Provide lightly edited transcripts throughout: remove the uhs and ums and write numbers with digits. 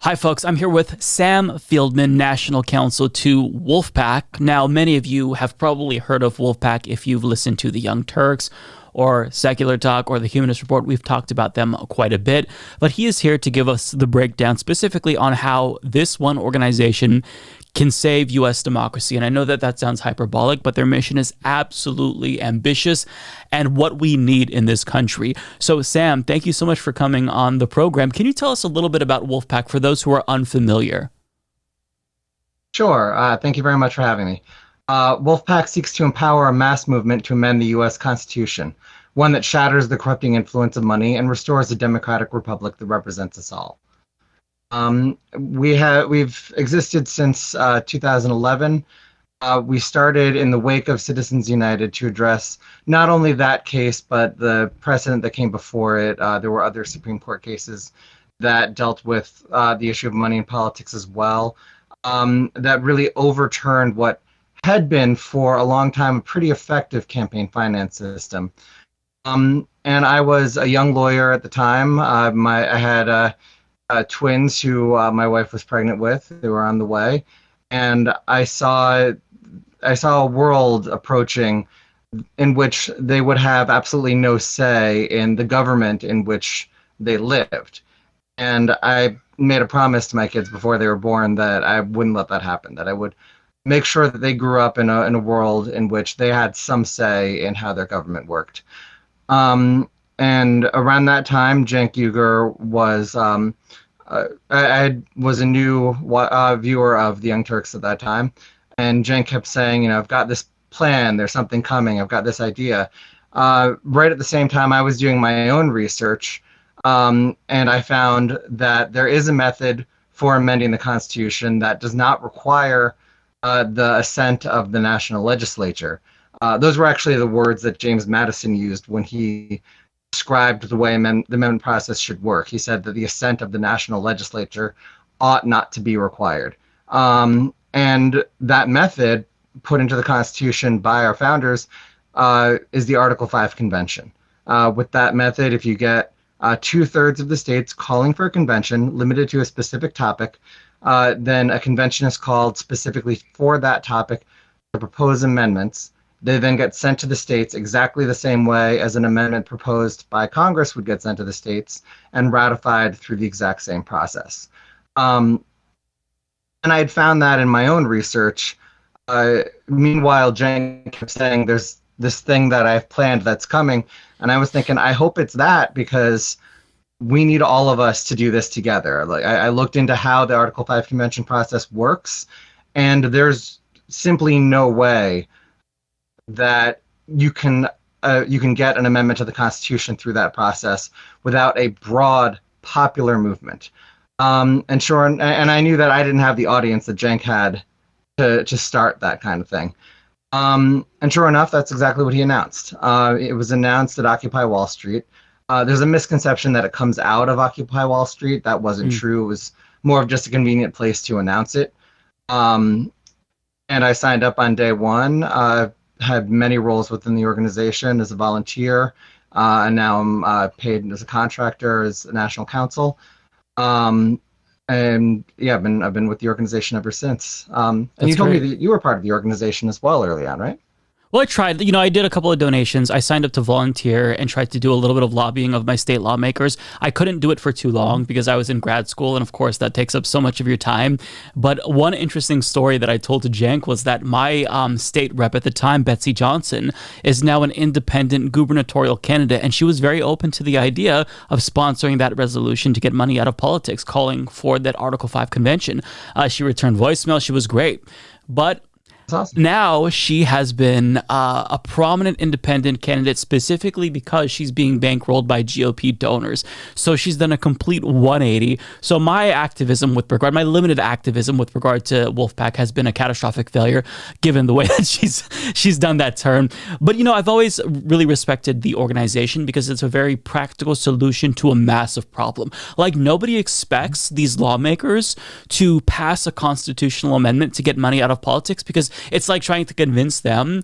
Hi, folks. I'm here with Sam Fieldman, National Counsel to Wolf-PAC. Now, many of you have probably heard of Wolf-PAC if you've listened to the Young Turks or Secular Talk or the Humanist Report. We've talked about them quite a bit, but he is here to give us the breakdown specifically on how this one organization can save U.S. democracy. And I know that sounds hyperbolic, but their mission is absolutely ambitious and what we need in this country. So, Sam, thank you so much for coming on the program. Can you tell us a little bit about Wolf-PAC for those who are unfamiliar? Sure. Thank you very much for having me. Wolf-PAC seeks to empower a mass movement to amend the U.S. Constitution, one that shatters the corrupting influence of money and restores a democratic republic that represents us all. We've existed since 2011. We started in the wake of Citizens United to address not only that case, but the precedent that came before it. There were other Supreme Court cases that dealt with the issue of money in politics as well, that really overturned what had been for a long time a pretty effective campaign finance system. And I was a young lawyer at the time. I had twins who my wife was pregnant with. They were on the way, and I saw a world approaching in which they would have absolutely no say in the government in which they lived. And I made a promise to my kids before they were born that I wouldn't let that happen, that I would make sure that they grew up in a world in which they had some say in how their government worked. And around that time, Cenk Uygur was I was a new viewer of the Young Turks at that time, and Cenk kept saying, I've got this plan, there's something coming, I've got this idea. Right at the same time, I was doing my own research, and I found that there is a method for amending the Constitution that does not require the assent of the national legislature. Those were actually the words that James Madison used when he described the way the amendment process should work. He said that the assent of the national legislature ought not to be required. And that method put into the Constitution by our founders is the Article 5 Convention. With that method, if you get 2/3 of the states calling for a convention limited to a specific topic, then a convention is called specifically for that topic to propose amendments. They then get sent to the states exactly the same way as an amendment proposed by Congress would get sent to the states and ratified through the exact same process. And I had found that in my own research. Meanwhile, Cenk kept saying there's this thing that I've planned that's coming. And I was thinking, I hope it's that, because we need all of us to do this together. Like I looked into how the Article 5 Convention process works, and there's simply no way that you can get an amendment to the Constitution through that process without a broad popular movement. And I knew that I didn't have the audience that Cenk had to start that kind of thing. And sure enough, that's exactly what he announced. It was announced at Occupy Wall Street. There's a misconception that it comes out of Occupy Wall Street. That wasn't true. It was more of just a convenient place to announce it. And I signed up on day one. Had many roles within the organization as a volunteer, and now I'm paid as a contractor as a national counsel. And yeah, I've been with the organization ever since. And you told me that you were part of the organization as well early on, right? Well, I tried. I did a couple of donations. I signed up to volunteer and tried to do a little bit of lobbying of my state lawmakers. I couldn't do it for too long because I was in grad school, and of course that takes up so much of your time. But one interesting story that I told to Cenk was that my state rep at the time, Betsy Johnson, is now an independent gubernatorial candidate, and she was very open to the idea of sponsoring that resolution to get money out of politics, calling for that Article 5 convention. She returned voicemail. She was great. But awesome. Now she has been a prominent independent candidate specifically because she's being bankrolled by GOP donors. So she's done a complete 180. So my limited activism with regard to Wolf-PAC has been a catastrophic failure, given the way that she's done that turn. But I've always really respected the organization because it's a very practical solution to a massive problem. Like, nobody expects these lawmakers to pass a constitutional amendment to get money out of politics, because it's like trying to convince them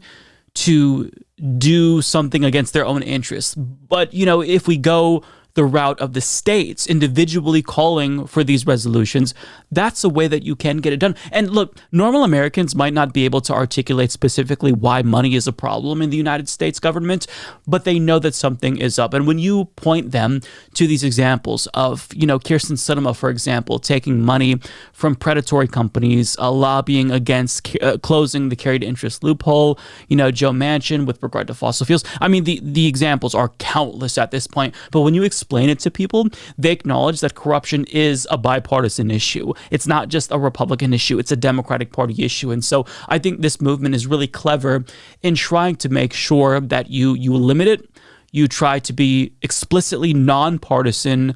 to do something against their own interests. But, if we go the route of the states individually calling for these resolutions, that's a way that you can get it done. And look, normal Americans might not be able to articulate specifically why money is a problem in the United States government, but they know that something is up. And when you point them to these examples of, Kirsten Sinema, for example, taking money from predatory companies, lobbying against closing the carried interest loophole, Joe Manchin with regard to fossil fuels. I mean, the examples are countless at this point, but when you explain it to people, they acknowledge that corruption is a bipartisan issue. It's not just a Republican issue, it's a Democratic Party issue. And so I think this movement is really clever in trying to make sure that you limit it, you try to be explicitly nonpartisan,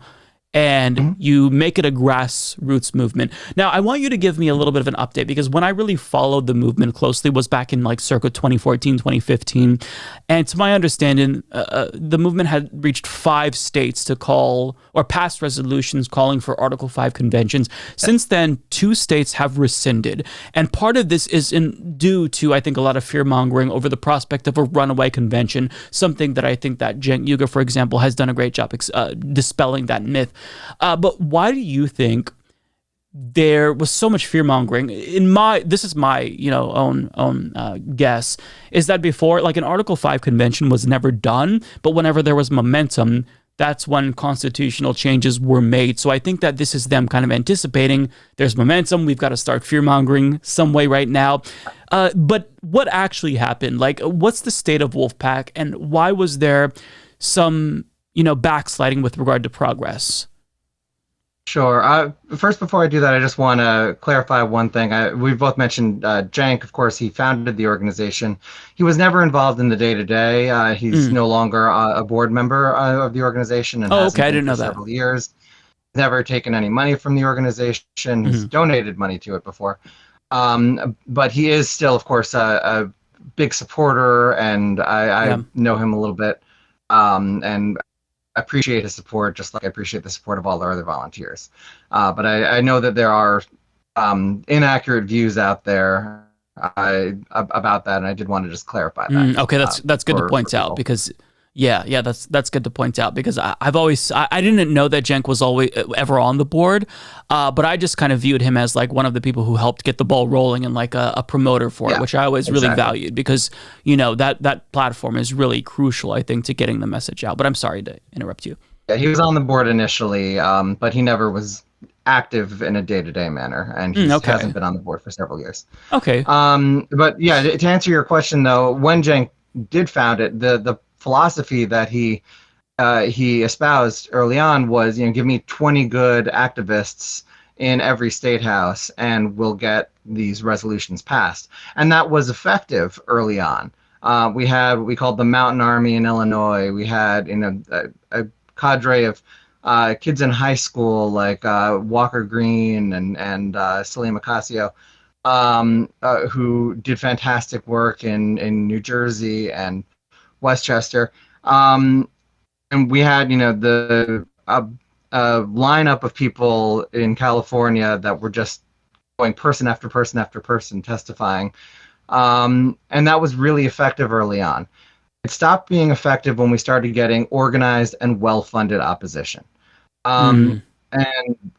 and you make it a grassroots movement. Now, I want you to give me a little bit of an update, because when I really followed the movement closely was back in circa 2014, 2015. And to my understanding, the movement had reached 5 states to call or pass resolutions calling for Article 5 conventions. Since then, 2 states have rescinded. And part of this is due to, I think, a lot of fear-mongering over the prospect of a runaway convention, something that I think that Cenk Uygur, for example, has done a great job dispelling that myth. But why do you think there was so much fear mongering? This is my own guess, is that before, an Article 5 convention was never done, but whenever there was momentum, that's when constitutional changes were made. So I think that this is them kind of anticipating there's momentum, we've got to start fear mongering some way right now. But what actually happened? What's the state of Wolf-PAC, and why was there some backsliding with regard to progress? Sure. First, before I do that, I just want to clarify one thing. We've both mentioned Cenk. Of course, he founded the organization. He was never involved in the day-to-day. He's no longer a board member of the organization and hasn't I didn't been know for that. several years. He's never taken any money from the organization. He's donated money to it before. But he is still, of course, a big supporter, and I know him a little bit. And appreciate his support, just like I appreciate the support of all our other volunteers. But I know that there are inaccurate views out there about that, and I did want to just clarify that. Okay, that's good to point out, because that's good to point out, because I didn't know that Cenk was ever on the board, but I just kind of viewed him as one of the people who helped get the ball rolling and a promoter for it, which I always really valued, because that platform is really crucial, I think, to getting the message out. But I'm sorry to interrupt you. Yeah, he was on the board initially, but he never was active in a day-to-day manner, and he hasn't been on the board for several years. Okay. But yeah, to answer your question though, when Cenk did found it, the philosophy that he espoused early on was, give me 20 good activists in every state house and we'll get these resolutions passed. And that was effective early on. We had what we called the Mountain Army in Illinois. We had a cadre of kids in high school like Walker Green and Celia Ocasio, who did fantastic work in New Jersey and Westchester, and we had the lineup of people in California that were just going person after person after person testifying, and that was really effective early on. It stopped being effective when we started getting organized and well-funded opposition, and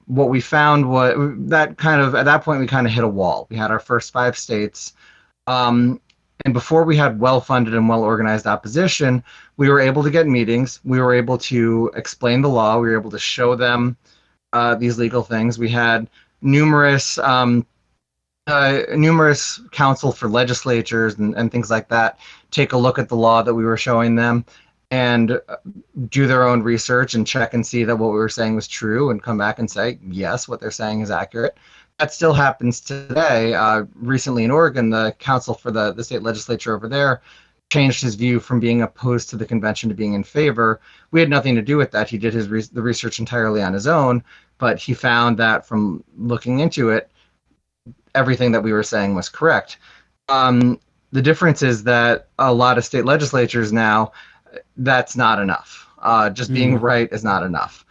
what we found was that at that point we kind of hit a wall. We had our first 5 states. And before we had well-funded and well-organized opposition, we were able to get meetings. We were able to explain the law. We were able to show them these legal things. We had numerous counsel for legislatures and things like that take a look at the law that we were showing them and do their own research and check and see that what we were saying was true and come back and say, yes, what they're saying is accurate. That still happens today. Recently in Oregon, the counsel for the state legislature over there changed his view from being opposed to the convention to being in favor. We had nothing to do with that. He did the research entirely on his own, but he found that from looking into it, everything that we were saying was correct. The difference is that a lot of state legislatures now, that's not enough. Just being right is not enough.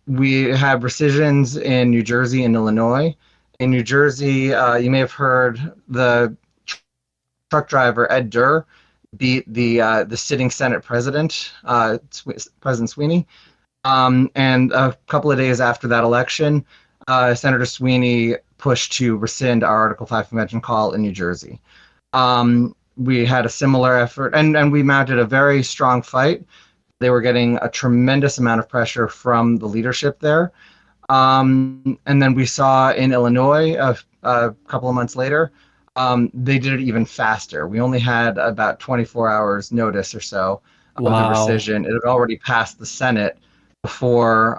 We have rescissions in New Jersey and Illinois. In New Jersey, you may have heard the truck driver Ed Durr beat the sitting Senate president, President Sweeney. And a couple of days after that election, Senator Sweeney pushed to rescind our Article 5 convention call in New Jersey. We had a similar effort, and we mounted a very strong fight. They were getting a tremendous amount of pressure from the leadership there. And then we saw in Illinois a couple of months later, they did it even faster. We only had about 24 hours notice or so of the rescission. It had already passed the Senate before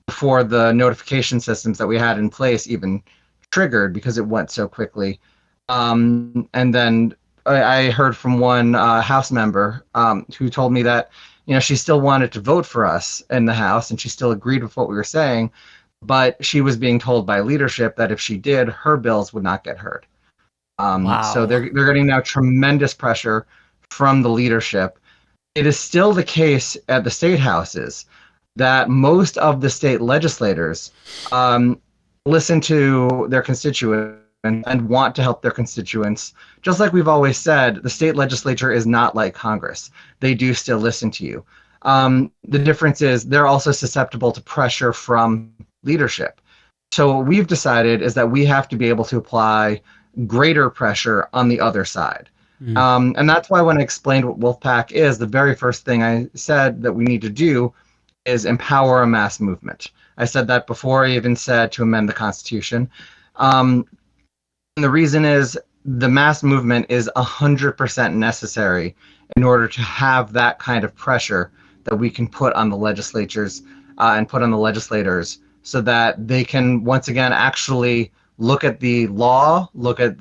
the notification systems that we had in place even triggered, because it went so quickly. And then I heard from one House member who told me that, she still wanted to vote for us in the House, and she still agreed with what we were saying, but she was being told by leadership that if she did, her bills would not get heard. So they're getting now tremendous pressure from the leadership. It is still the case at the state houses that most of the state legislators listen to their constituents and want to help their constituents. Just like we've always said, the state legislature is not like Congress. They do still listen to you. The difference is they're also susceptible to pressure from leadership. So what we've decided is that we have to be able to apply greater pressure on the other side. And that's why when I explained what Wolf-PAC is, the very first thing I said that we need to do is empower a mass movement. I said that before I even said to amend the Constitution. And the reason is the mass movement is 100% necessary in order to have that kind of pressure that we can put on the legislatures and put on the legislators, so that they can once again actually look at the law, look at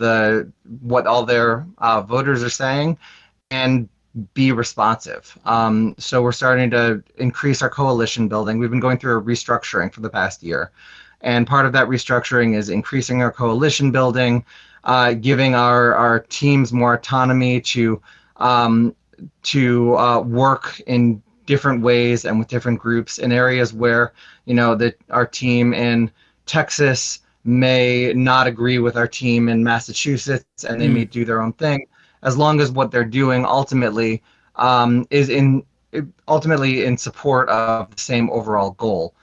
what all their voters are saying, and be responsive. So we're starting to increase our coalition building. We've been going through a restructuring for the past year. And part of that restructuring is increasing our coalition building, giving our teams more autonomy to work in different ways and with different groups in areas where, our team in Texas may not agree with our team in Massachusetts, and they may do their own thing, as long as what they're doing ultimately is in support of the same overall goal.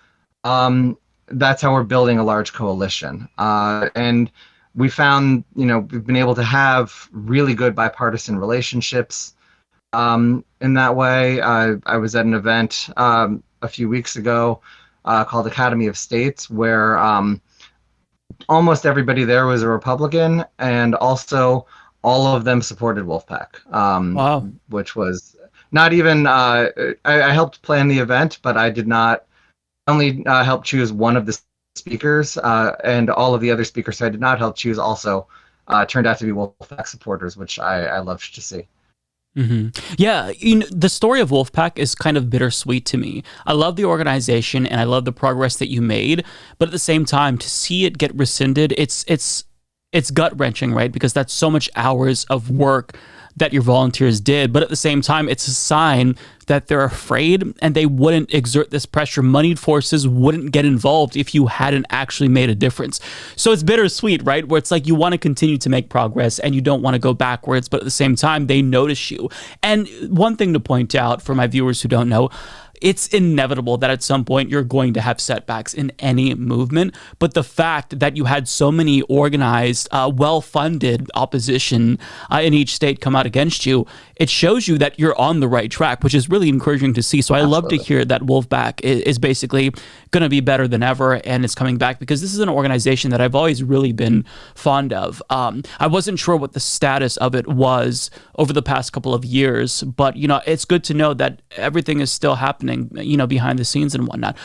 That's how we're building a large coalition. And we found, we've been able to have really good bipartisan relationships in that way. I was at an event a few weeks ago called Academy of States, where almost everybody there was a Republican, and also all of them supported Wolf-PAC, which was not even, I helped plan the event, but I did not only help choose one of the speakers, and all of the other speakers I did not help choose also turned out to be Wolf-PAC supporters, which I loved to see. Yeah, the story of Wolf-PAC is kind of bittersweet to me. I love the organization and I love the progress that you made, but at the same time, to see it get rescinded, it's gut-wrenching, right? Because that's so much hours of work that your volunteers did, but at the same time, it's a sign that they're afraid and they wouldn't exert this pressure. Moneyed forces wouldn't get involved if you hadn't actually made a difference. So it's bittersweet, right? Where it's like you want to continue to make progress and you don't want to go backwards, but at the same time, they notice you. And one thing to point out for my viewers who don't know, it's inevitable that at some point you're going to have setbacks in any movement, but the fact that you had so many organized, well-funded opposition in each state come out against you, it shows you that you're on the right track, which is really encouraging to see. So I love to hear that Wolf-PAC is basically going to be better than ever and it's coming back, because this is an organization that I've always really been fond of. I wasn't sure what the status of it was over the past couple of years, but it's good to know that everything is still happening, behind the scenes and whatnot.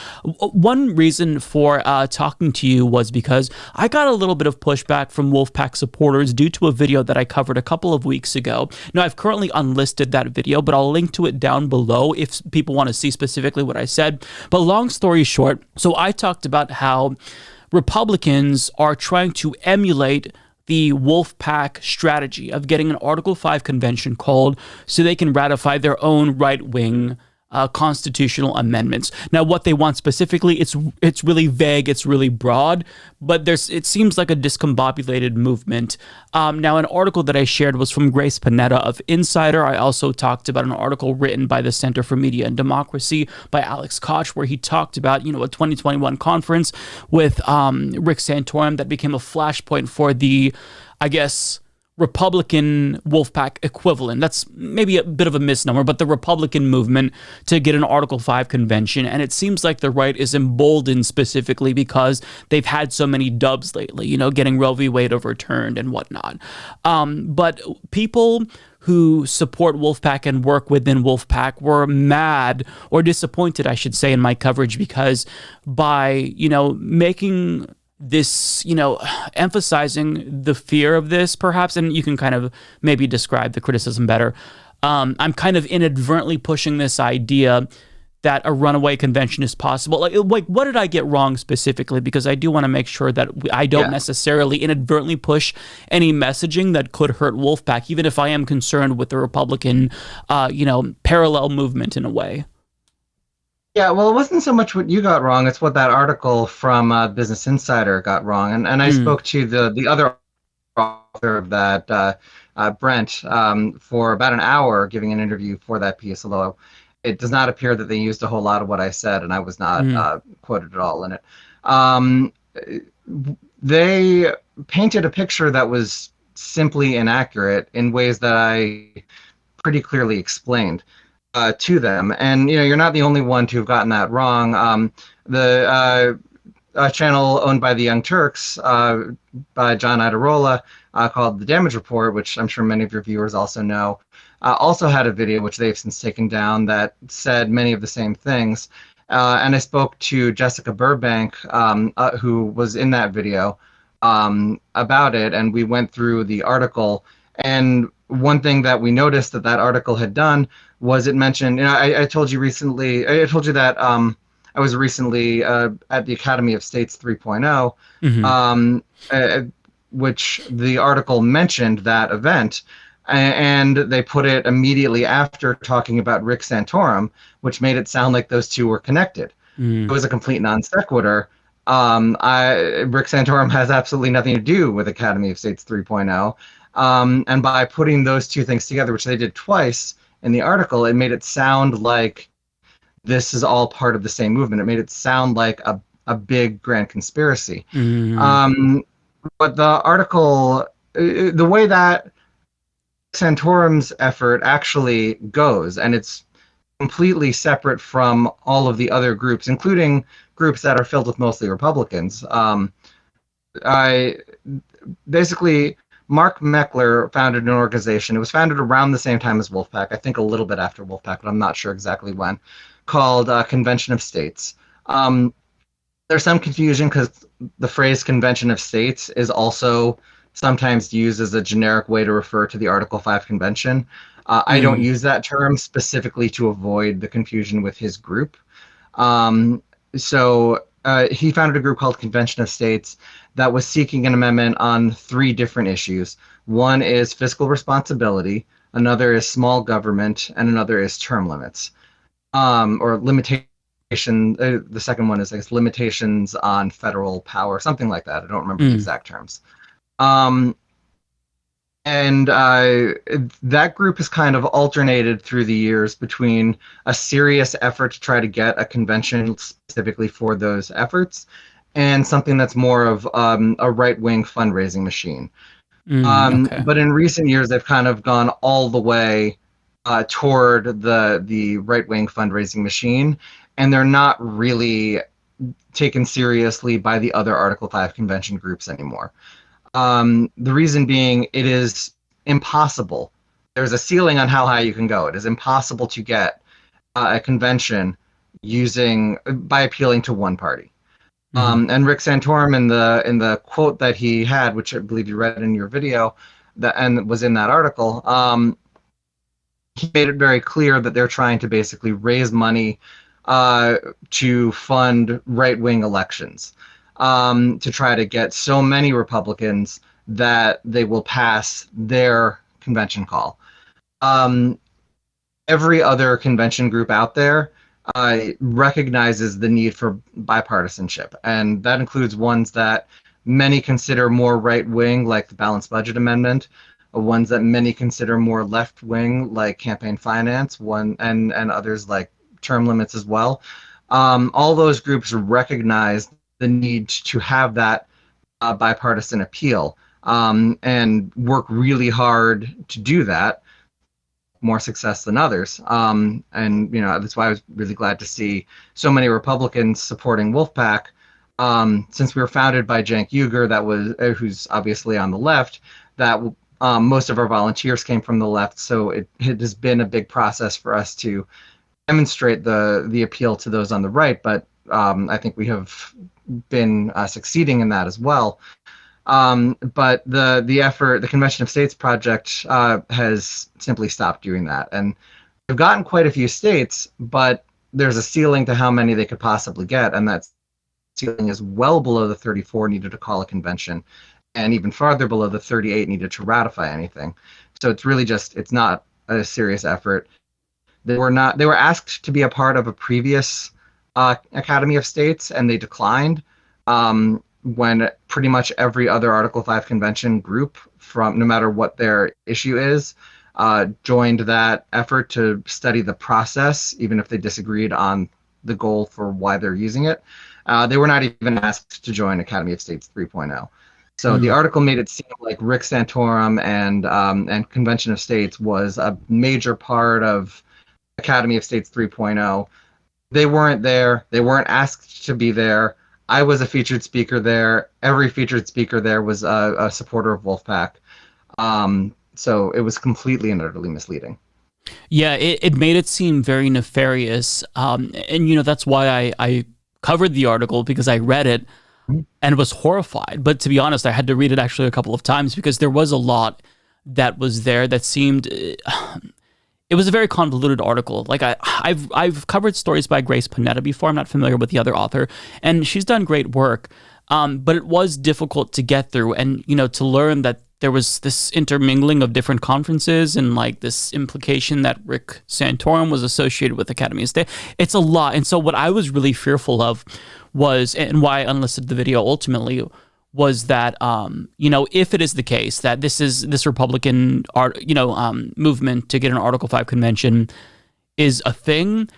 One reason for talking to you was because I got a little bit of pushback from Wolf-PAC supporters due to a video that I covered a couple of weeks ago. Now, I've currently unlisted that video, but I'll link to it down below if people want to see specifically what I said. But long story short, so I talked about how Republicans are trying to emulate the Wolf-PAC strategy of getting an Article 5 convention called so they can ratify their own right-wing constitutional amendments. Now, what they want specifically, it's really vague, it's really broad, but it seems like a discombobulated movement. Now, an article that I shared was from Grace Panetta of Insider. I also talked about an article written by the Center for Media and Democracy by Alex Koch, where he talked about, a 2021 conference with Rick Santorum that became a flashpoint for the, I guess, Republican Wolf-PAC equivalent. That's maybe a bit of a misnomer, but the Republican movement to get an Article 5 convention. And it seems like the right is emboldened specifically because they've had so many dubs lately, getting Roe v. Wade overturned and whatnot. But people who support Wolf-PAC and work within Wolf-PAC were mad, or disappointed, I should say, in my coverage, because by, making this, emphasizing the fear of this, perhaps, and you can kind of maybe describe the criticism better. I'm kind of inadvertently pushing this idea that a runaway convention is possible. Like, what did I get wrong specifically? Because I do want to make sure that I don't necessarily inadvertently push any messaging that could hurt Wolf-PAC, even if I am concerned with the Republican, parallel movement in a way. Yeah, well, it wasn't so much what you got wrong; it's what that article from Business Insider got wrong. And I spoke to the other author of that, Brent, for about an hour, giving an interview for that piece. Although it does not appear that they used a whole lot of what I said, and I was not quoted at all in it. They painted a picture that was simply inaccurate in ways that I pretty clearly explained to them. And you're not the only one to have gotten that wrong. The channel owned by the Young Turks, by John Idarola, called The Damage Report, which I'm sure many of your viewers also know, also had a video, which they've since taken down, that said many of the same things. And I spoke to Jessica Burbank, who was in that video, about it, and we went through the article. And one thing that we noticed that article had done was it mentioned, I told you that I was recently at the Academy of States 3.0, which the article mentioned that event, and they put it immediately after talking about Rick Santorum, which made it sound like those two were connected. It was a complete non sequitur. Rick Santorum has absolutely nothing to do with Academy of States 3.0. And by putting those two things together, which they did twice in the article, it made it sound like this is all part of the same movement. It made it sound like a big grand conspiracy. But the article, the way that Santorum's effort actually goes, and it's completely separate from all of the other groups, including groups that are filled with mostly Republicans. Basically, Mark Meckler founded an organization. It was founded around the same time as Wolf-PAC, I think a little bit after Wolf-PAC, but I'm not sure exactly when, called Convention of States. There's some confusion because the phrase Convention of States is also sometimes used as a generic way to refer to the Article 5 convention. I don't use that term specifically to avoid the confusion with his group. So he founded a group called Convention of States that was seeking an amendment on 3 different issues. One is fiscal responsibility, another is small government, and another is term limits, or limitation. The second one is, I guess, limitations on federal power, something like that. I don't remember the exact terms. And that group has kind of alternated through the years between a serious effort to try to get a convention specifically for those efforts and something that's more of a right-wing fundraising machine. But in recent years, they've kind of gone all the way toward the right-wing fundraising machine, and they're not really taken seriously by the other Article 5 convention groups anymore. The reason being, it is impossible. There's a ceiling on how high you can go. It is impossible to get a convention by appealing to one party. And Rick Santorum, in the quote that he had, which I believe you read in your video, and was in that article, he made it very clear that they're trying to basically raise money to fund right-wing elections. To try to get so many Republicans that they will pass their convention call. every other convention group out there recognizes the need for bipartisanship, and that includes ones that many consider more right-wing, like the Balanced Budget Amendment, ones that many consider more left-wing, like campaign finance, and others like term limits as well. All those groups recognize the need to have that bipartisan appeal, and work really hard to do that, more success than others. And that's why I was really glad to see so many Republicans supporting Wolf-PAC. Since we were founded by Cenk Uygur, who's obviously on the left, that most of our volunteers came from the left. So it has been a big process for us to demonstrate the appeal to those on the right. But I think we have been succeeding in that as well. But the Convention of States project has simply stopped doing that. And they've gotten quite a few states, but there's a ceiling to how many they could possibly get. And that ceiling is well below the 34 needed to call a convention, and even farther below the 38 needed to ratify anything. So it's not a serious effort. They were asked to be a part of a previous Academy of States, and they declined. When pretty much every other Article 5 convention group, from no matter what their issue is, joined that effort to study the process, even if they disagreed on the goal for why they're using it. They were not even asked to join Academy of States 3.0. So the article made it seem like Rick Santorum and Convention of States was a major part of Academy of States 3.0. They weren't there. They weren't asked to be there. I was a featured speaker there. Every featured speaker there was a supporter of Wolf-PAC. So it was completely and utterly misleading. Yeah, it made it seem very nefarious. And that's why I covered the article, because I read it and was horrified. But to be honest, I had to read it actually a couple of times, because there was a lot that was there that seemed... It was a very convoluted article. Like I've covered stories by Grace Panetta before. I'm not familiar with the other author, and she's done great work. But it was difficult to get through, and to learn that there was this intermingling of different conferences, and like this implication that Rick Santorum was associated with Academy of State. It's a lot, and so what I was really fearful of was, and why I unlisted the video ultimately, was that if it is the case that this Republican movement to get an Article 5 convention is a thing,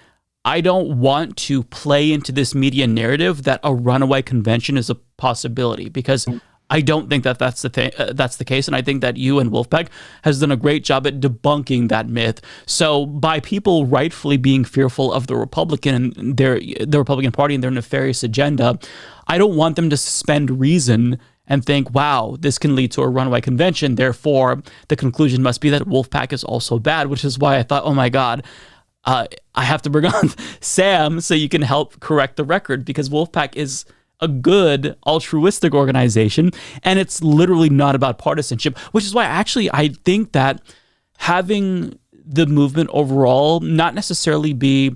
I don't want to play into this media narrative that a runaway convention is a possibility, because I don't think that that's the case, and I think that you and Wolf-PAC has done a great job at debunking that myth. So by people rightfully being fearful of the Republican Party and their nefarious agenda, I don't want them to suspend reason and think, wow, this can lead to a runaway convention. Therefore, the conclusion must be that Wolf-PAC is also bad, which is why I thought, oh my God, I have to bring on Sam so you can help correct the record, because Wolf-PAC is a good altruistic organization, and it's literally not about partisanship, which is why I think that having the movement overall not necessarily be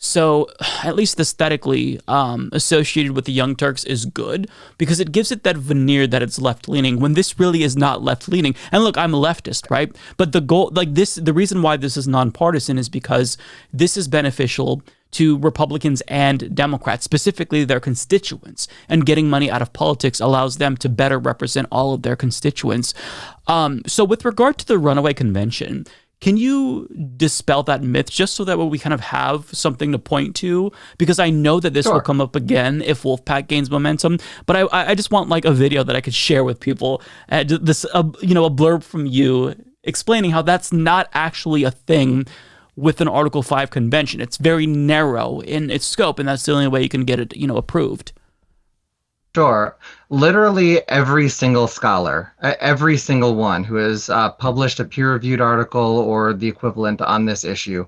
so, at least aesthetically, associated with the Young Turks is good, because it gives it that veneer that it's left-leaning, when this really is not left-leaning. And look, I'm a leftist, right? But the reason why this is nonpartisan is because this is beneficial to Republicans and Democrats, specifically their constituents, and getting money out of politics allows them to better represent all of their constituents. So with regard to the runaway convention, can you dispel that myth, just so that we kind of have something to point to? Because I know that this will come up again if Wolf-PAC gains momentum, but I just want like a video that I could share with people, a blurb from you explaining how that's not actually a thing with an Article 5 convention. It's very narrow in its scope, and that's the only way you can get it, approved. Sure. Literally every single scholar, every single one who has published a peer-reviewed article or the equivalent on this issue,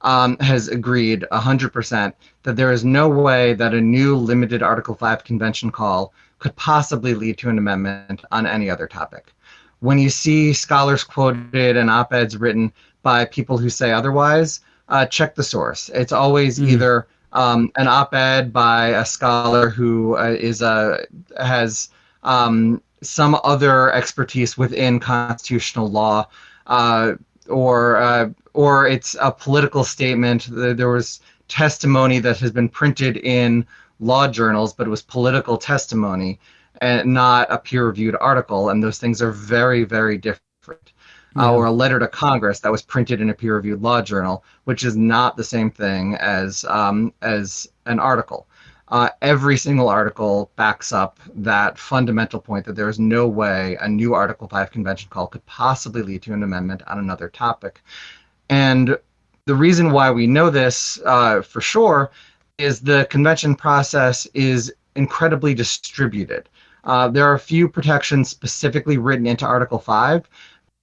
has agreed 100% that there is no way that a new limited Article 5 convention call could possibly lead to an amendment on any other topic. When you see scholars quoted and op-eds written by people who say otherwise, check the source. It's always either an op-ed by a scholar who has some other expertise within constitutional law, or it's a political statement. There was testimony that has been printed in law journals, but it was political testimony and not a peer-reviewed article, and those things are very, very different. Yeah. Or a letter to Congress that was printed in a peer-reviewed law journal, which is not the same thing as an article. Every single article backs up that fundamental point that there is no way a new Article 5 convention call could possibly lead to an amendment on another topic. And the reason why we know this for sure is the convention process is incredibly distributed. There are a few protections specifically written into Article 5,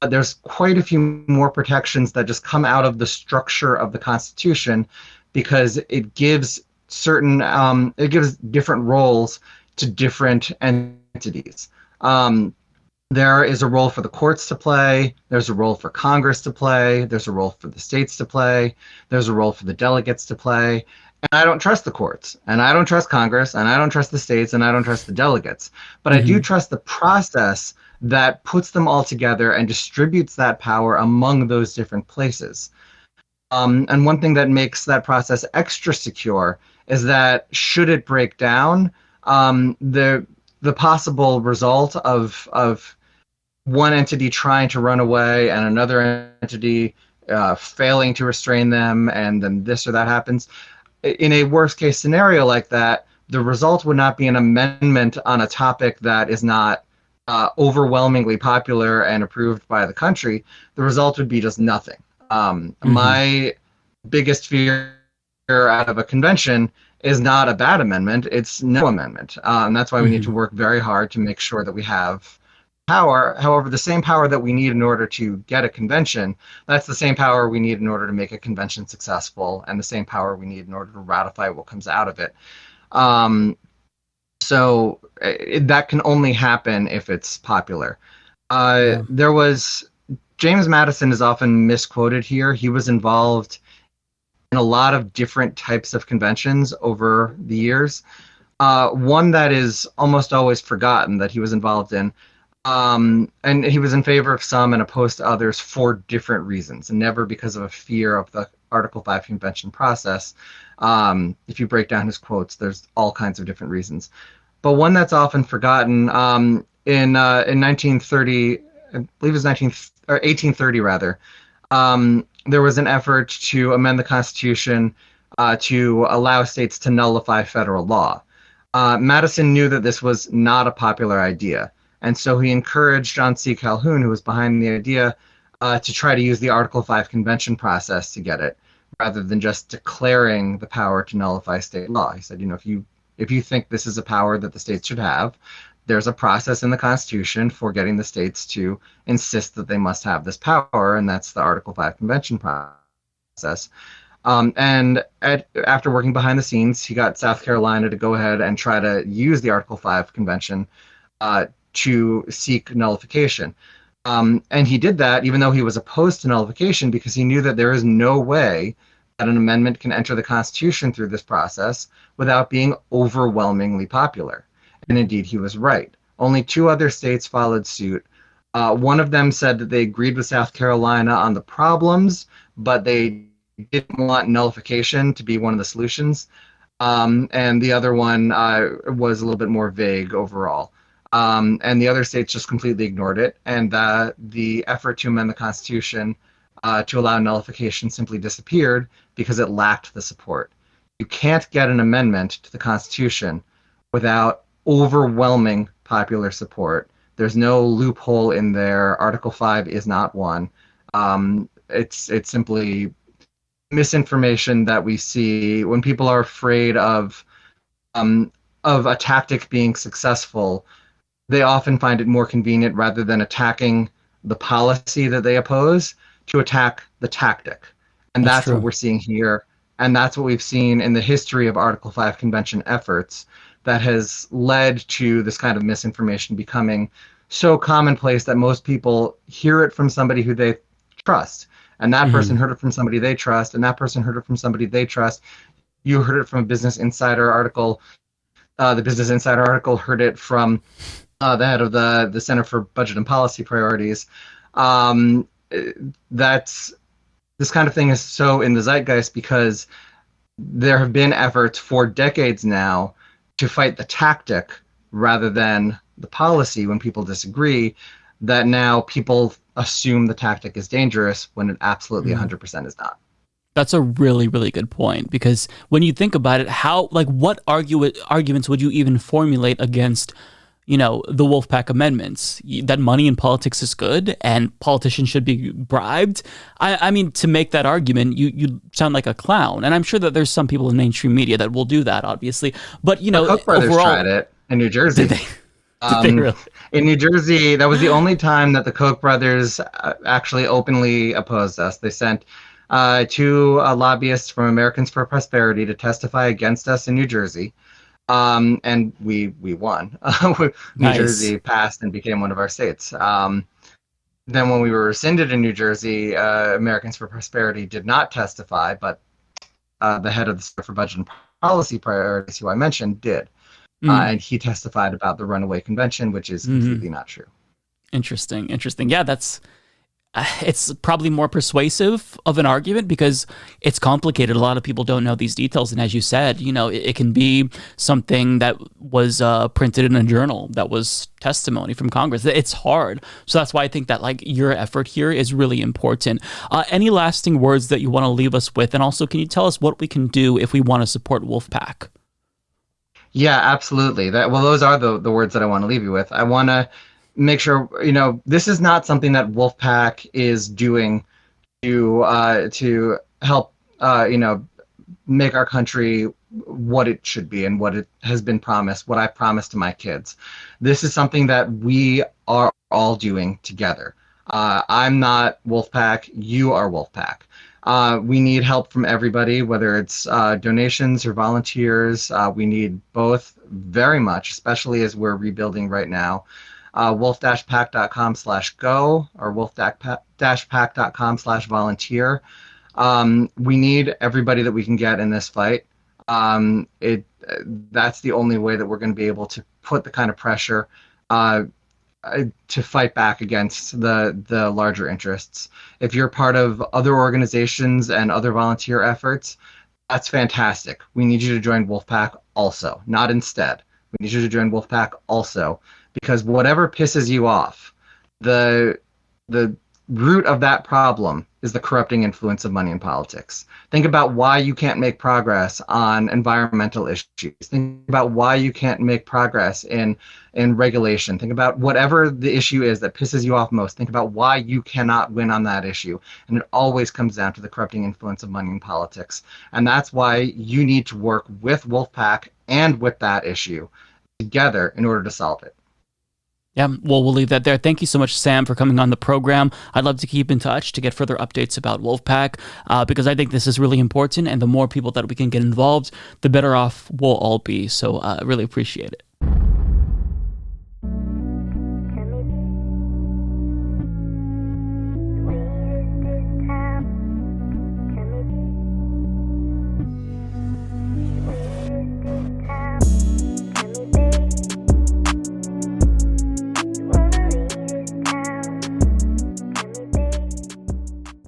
but there's quite a few more protections that just come out of the structure of the Constitution because it gives it gives different roles to different entities. There is a role for the courts to play. There's a role for Congress to play. There's a role for the states to play. There's a role for the delegates to play. And I don't trust the courts, and I don't trust Congress, and I don't trust the states, and I don't trust the delegates. But I do trust the process that puts them all together and distributes that power among those different places. And one thing that makes that process extra secure is that should it break down, the possible result of one entity trying to run away and another entity failing to restrain them, and then this or that happens. In a worst case scenario like that, the result would not be an amendment on a topic that is not overwhelmingly popular and approved by the country. The result would be just nothing. My biggest fear out of a convention is not a bad amendment, it's no amendment. And that's why we need to work very hard to make sure that we have power. However, the same power that we need in order to get a convention, that's the same power we need in order to make a convention successful, and the same power we need in order to ratify what comes out of it. So that can only happen if it's popular. There was, James Madison is often misquoted here. He was involved in a lot of different types of conventions over the years. One that is almost always forgotten that he was involved in, and he was in favor of some and opposed to others for different reasons, and never because of a fear of the Article 5 convention process. If you break down his quotes, there's all kinds of different reasons. But one that's often forgotten, in 1930, I believe it was 1830 rather, there was an effort to amend the Constitution to allow states to nullify federal law. Madison knew that this was not a popular idea, and so he encouraged John C. Calhoun, who was behind the idea, to try to use the Article 5 convention process to get it, rather than just declaring the power to nullify state law. He said, you know, if you think this is a power that the states should have, there's a process in the Constitution for getting the states to insist that they must have this power, and that's the Article 5 convention process. After working behind the scenes, he got South Carolina to go ahead and try to use the Article 5 convention to seek nullification. And he did that even though he was opposed to nullification, because he knew that there is no way that an amendment can enter the Constitution through this process without being overwhelmingly popular. And indeed, he was right. Only 2 other states followed suit. One of them said that they agreed with South Carolina on the problems, but they didn't want nullification to be one of the solutions. And the other one was a little bit more vague overall. And the other states just completely ignored it. And the effort to amend the Constitution to allow nullification simply disappeared because it lacked the support. You can't get an amendment to the Constitution without overwhelming popular support. There's no loophole in there. Article 5 is not one. It's simply misinformation that we see when people are afraid of a tactic being successful. They often find it more convenient, rather than attacking the policy that they oppose, to attack the tactic. And that's what we're seeing here. And that's what we've seen in the history of Article 5 convention efforts that has led to this kind of misinformation becoming so commonplace that most people hear it from somebody who they trust. And that person heard it from somebody they trust, and that person heard it from somebody they trust. You heard it from a Business Insider article. The Business Insider article heard it from the head of the Center for Budget and Policy Priorities. that's this kind of thing is so in the zeitgeist because there have been efforts for decades now to fight the tactic rather than the policy when people disagree, that now people assume the tactic is dangerous when it absolutely 100% is not. That's a really, really good point, because when you think about it, what arguments would you even formulate against, the Wolf-PAC amendments? That money in politics is good and politicians should be bribed? I mean, to make that argument, you sound like a clown. And I'm sure that there's some people in mainstream media that will do that, obviously. But, The Koch brothers overall, tried it in New Jersey. did they really? In New Jersey, that was the only time that the Koch brothers actually openly opposed us. They sent two lobbyists from Americans for Prosperity to testify against us in New Jersey. And we won. New Jersey passed and became one of our states. Then when we were rescinded in New Jersey, Americans for Prosperity did not testify, but the head of the Center for Budget and Policy Priorities, who I mentioned, did. And he testified about the Runaway Convention, which is completely not true. Interesting. Yeah, it's probably more persuasive of an argument because it's complicated. A lot of people don't know these details. And as you said, it can be something that was printed in a journal, that was testimony from Congress. It's hard. So that's why I think that your effort here is really important. Any lasting words that you want to leave us with? And also, can you tell us what we can do if we want to support Wolf-PAC? Yeah, absolutely. Those are the words that I want to leave you with. I want to make sure, this is not something that Wolf-PAC is doing to help, make our country what it should be and what it has been promised, what I promised to my kids. This is something that we are all doing together. I'm not Wolf-PAC, you are Wolf-PAC. We need help from everybody, whether it's donations or volunteers. We need both very much, especially as we're rebuilding right now. wolf-pac.com/go or wolf-pac.com/volunteer. We need everybody that we can get in this fight. That's the only way that we're going to be able to put the kind of pressure to fight back against the larger interests. If you're part of other organizations and other volunteer efforts, that's fantastic. We need you to join Wolf-PAC also, not instead. We need you to join Wolf-PAC also, because whatever pisses you off, the root of that problem is the corrupting influence of money in politics. Think about why you can't make progress on environmental issues. Think about why you can't make progress in regulation. Think about whatever the issue is that pisses you off most. Think about why you cannot win on that issue. And it always comes down to the corrupting influence of money in politics. And that's why you need to work with Wolf-PAC and with that issue together in order to solve it. Yeah, well, we'll leave that there. Thank you so much, Sam, for coming on the program. I'd love to keep in touch to get further updates about Wolf-PAC because I think this is really important, and the more people that we can get involved, the better off we'll all be. So I really appreciate it.